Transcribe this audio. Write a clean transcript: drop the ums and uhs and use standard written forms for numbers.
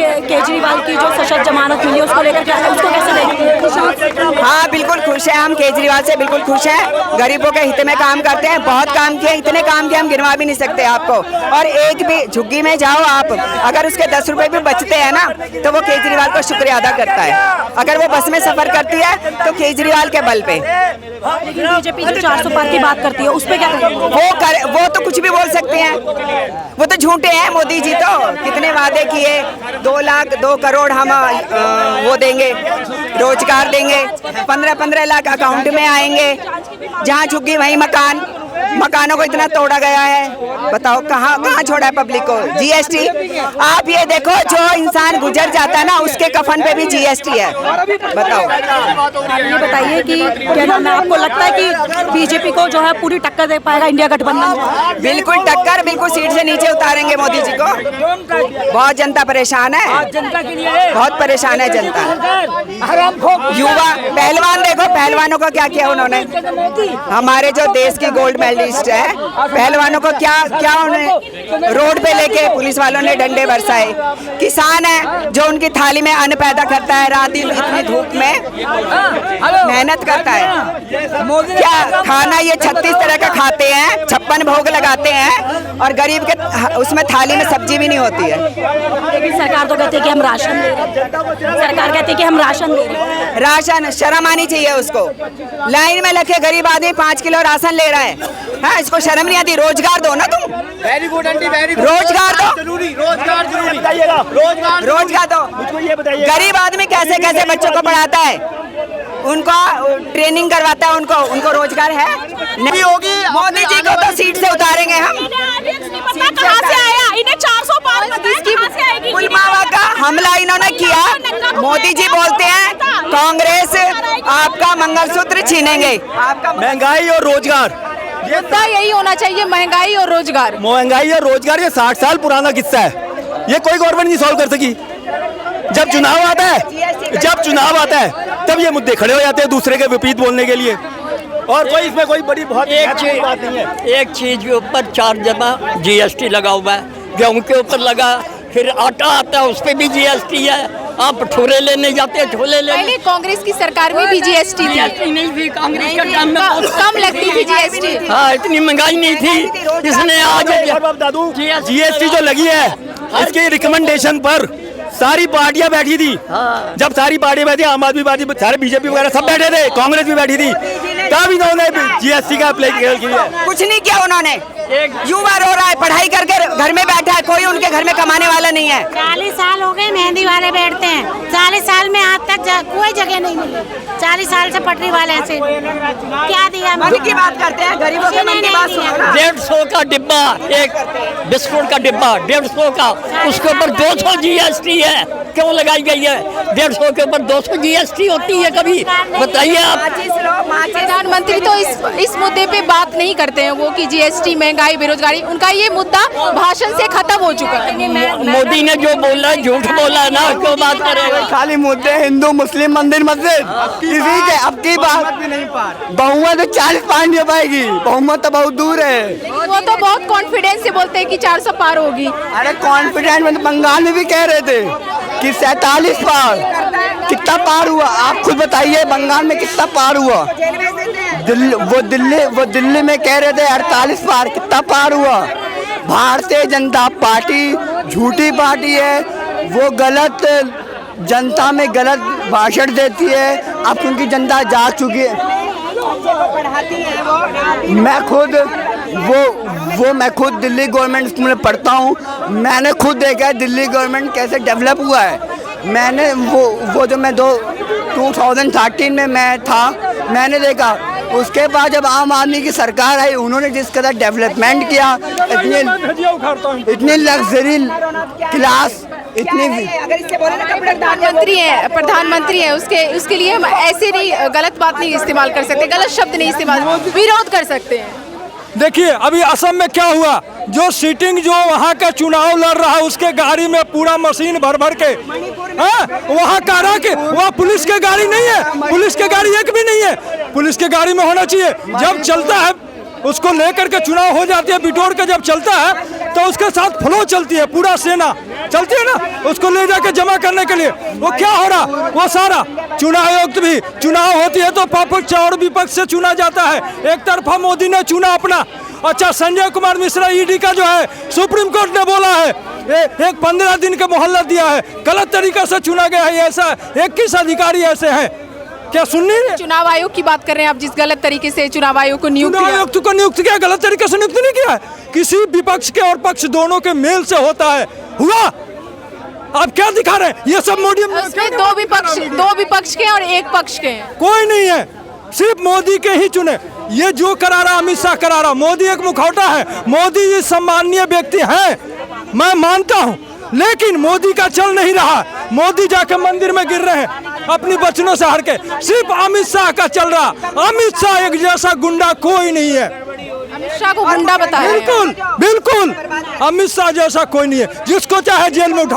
केजरीवाल की जो सशर्त जमानत मिली उसको लेकर उसको कैसे देखते हैं? हाँ बिल्कुल खुश है, हम केजरीवाल से बिल्कुल खुश हैं। गरीबों के हित में काम करते हैं, बहुत काम किए, इतने काम किए हम गिनवा भी नहीं सकते आपको। और एक भी झुग्गी में जाओ आप, अगर उसके 10 रुपए भी बचते हैं ना तो वो केजरीवाल को शुक्रिया अदा करता है। अगर वो बस में सफर करती है तो केजरीवाल के बल पे। लेकिन बीजेपी जो 400 पार की बात करती है उस पे क्या करेंगे? वो तो कुछ भी बोल सकते हैं, वो तो झूठे हैं। मोदी जी तो कितने वादे किए, 2 लाख 2 करोड़ हम वो देंगे, रोजगार देंगे, 15-15 लाख अकाउंट में आएंगे। जहाँ झुग्गी वहीं मकानों को इतना तोड़ा गया है। बताओ कहाँ छोड़ा है पब्लिक को? जीएसटी आप ये देखो, जो इंसान गुजर जाता है ना उसके कफन पे भी जीएसटी है। बताओ। ये बताइए कि क्या नाम है, आपको लगता है कि बीजेपी को जो है पूरी टक्कर दे पाएगा इंडिया गठबंधन? बिल्कुल टक्कर, बिल्कुल सीट से नीचे उतारेंगे मोदी जी को। बहुत जनता परेशान है, बहुत परेशान है जनता। युवा पहलवान देखो, पहलवानों को क्या किया उन्होंने। हमारे जो देश की गोल्ड मेडलिस्ट है, पहलवानों को क्या उन्हें रोड पे लेके पुलिस वालों ने डंडे बरसाए। किसान है जो उनकी थाली में अन्न पैदा करता है, रात दिन इतनी धूप में मेहनत करता है। क्या खाना ये 36 तरह का खाते हैं, 56 भोग लगाते हैं और गरीब के उसमें थाली में सब्जी भी नहीं होती है। लेकिन सरकार तो कहती है कि हम राशन दे रहे हैं, सरकार कहती है कि हम राशन दे रहे हैं। राशन शर्म आनी चाहिए उसको। लाइन में लगे गरीब आदमी 5 किलो राशन ले रहा है, हाँ इसको शर्म नहीं आती? रोजगार दो ना तुम। Very good aunty, very good. रोजगार दो, रोजगार जरूरी। रोजगार दो। मुझको ये बताइए, गरीब आदमी कैसे कैसे बच्चों को पढ़ाता है, उनको ट्रेनिंग करवाता है, उनको रोजगार है नहीं होगी। मोदी जी को तो सीट से उतारेंगे हम। कहाँ से आया? इन्हें 400 पार पुलवामा का हमला इन्होंने किया। मोदी जी बोलते हैं कांग्रेस आपका मंगलसूत्र छीनेंगे। महंगाई और रोजगार, मुद्दा यही होना चाहिए, महंगाई और रोजगार। महंगाई और रोजगार ये 60 साल पुराना किस्सा है, ये कोई गवर्नमेंट नहीं सॉल्व कर सकी। जब चुनाव आता है तब ये मुद्दे खड़े हो जाते हैं दूसरे के विपरीत बोलने के लिए, और कोई इसमें कोई बड़ी बहुत बात नहीं है। एक चीज के ऊपर 4 जमा जीएसटी लगा हुआ है, गेहूं के ऊपर लगा, फिर आटा आता है उस पे भी जीएसटी है। आप ठोरे लेने जाते हैं, छोले लेने। पहले कांग्रेस की सरकार में भी जीएसटी थी, नहीं थी कांग्रेस के टाइम में, कम लगती थी जीएसटी। हाँ इतनी महंगाई नहीं थी। इसने आज दादू जीएसटी जो लगी है इसके रिकमेंडेशन पर सारी पार्टियां बैठी थी। जब सारी पार्टियां बैठी, आम आदमी पार्टी, सारे बीजेपी वगैरह सब बैठे थे, कांग्रेस भी बैठी थी, तब इन्होंने जीएसटी का अप्लाई किया। कुछ नहीं किया उन्होंने। युवा रो रहा है, पढ़ाई करके घर में बैठा है, कोई उनके घर में कमाने वाला नहीं है। 40 साल हो गए मेहंदी वाले बैठते हैं, 40 साल में आज तक कोई जगह नहीं मिली। 40 साल से पटरी वाले से क्या दिया? मन की बात करते हैं, गरीबों के मन की बात सुनो ना। 150 का डिब्बा, एक बिस्कुट का डिब्बा 150 का, उसके ऊपर 200 जीएसटी है। क्यों लगाई गई है? 150 के ऊपर 200 जीएसटी होती है कभी? बताइए आप। प्रधानमंत्री तो इस मुद्दे पे बात नहीं करते हैं वो कि जीएसटी, महंगाई, बेरोजगारी, उनका ये मुद्दा भाषण से खत्म हो चुका है। मोदी ने जो बोला है झूठ बोला है ना, क्यों बात करें? खाली मुद्दे हिंदू मुस्लिम मंदिर मस्जिद, इसी के अब की बात भी नहीं पार। बहुमत तो 40 पार नहीं हो पाएगी, बहुमत तो बहुत दूर है। वो तो बहुत कॉन्फिडेंस से बोलते हैं कि 400 पार होगी। अरे कॉन्फिडेंस में तो बंगाल में भी कह रहे थे कि 47 पार। कितना पार हुआ आप खुद बताइए, बंगाल में कितना पार हुआ? दिल्ली में कह रहे थे 48 पार, कितना पार हुआ? भारतीय जनता पार्टी झूठी पार्टी है, वो गलत जनता में गलत भाषण देती है। अब क्योंकि जनता जा चुकी है, मैं खुद दिल्ली गवर्नमेंट स्कूल में पढ़ता हूँ, मैंने खुद देखा है दिल्ली गवर्नमेंट कैसे डेवलप हुआ है। मैंने वो जो मैं 2013 में मैं था, मैंने देखा। उसके बाद जब आम आदमी की सरकार आई, उन्होंने जिस कदर डेवलपमेंट किया, इतनी लग्जरी क्लास, इतनी प्रधानमंत्री है उसके लिए हम ऐसे नहीं, गलत बात नहीं इस्तेमाल कर सकते, गलत शब्द नहीं इस्तेमाल, विरोध कर सकते हैं। देखिए अभी असम में क्या हुआ, जो सीटिंग जो वहाँ का चुनाव लड़ रहा है उसके गाड़ी में पूरा मशीन भर के, वहाँ कह कि वहाँ पुलिस के गाड़ी नहीं है, पुलिस के गाड़ी एक भी नहीं है, पुलिस के गाड़ी में होना चाहिए। जब चलता है उसको लेकर के चुनाव हो जाती है, बिटोर के जब चलता है तो उसके साथ फ्लो चलती है पूरा सेना, चलती है ना, उसको ले जाके जमा करने के लिए। वो क्या हो रहा, वो सारा चुनाव आयुक्त भी, चुनाव होती है तो पक्ष और विपक्ष से चुना जाता है। एक तरफा मोदी ने चुना अपना। अच्छा, संजय कुमार मिश्रा ईडी का जो है सुप्रीम कोर्ट ने बोला है एक 15 दिन का मोहल्ला दिया है, गलत तरीके से चुना गया है। ऐसा 21 अधिकारी ऐसे हैं, क्या सुननी है? चुनाव आयोग की बात कर रहे हैं आप, जिस गलत तरीके से चुनाव आयोग को नियुक्त चुनाव किया। आयुक्त को नियुक्त किया, गलत तरीके से नियुक्त नहीं किया है। किसी विपक्ष के और पक्ष दोनों के मेल से होता है। हुआ, आप क्या दिखा रहे हैं? ये सब मोदी उसमें दो विपक्ष के और एक पक्ष के हैं। कोई नहीं है, सिर्फ मोदी के ही चुने। ये जो करा रहा अमित शाह करा रहा। मोदी एक मुखौटा है, मोदी जी सम्माननीय व्यक्ति हैं, मैं मानता हूँ, लेकिन मोदी का चल नहीं रहा। मोदी जाके मंदिर में गिर रहे हैं अपनी वचनों से हट के, सिर्फ अमित शाह का चल रहा। अमित शाह एक जैसा गुंडा कोई नहीं है। अमित शाह को गुंडा बताया। बिल्कुल बिल्कुल, अमित शाह जैसा कोई नहीं है। जिसको चाहे जेल में उठा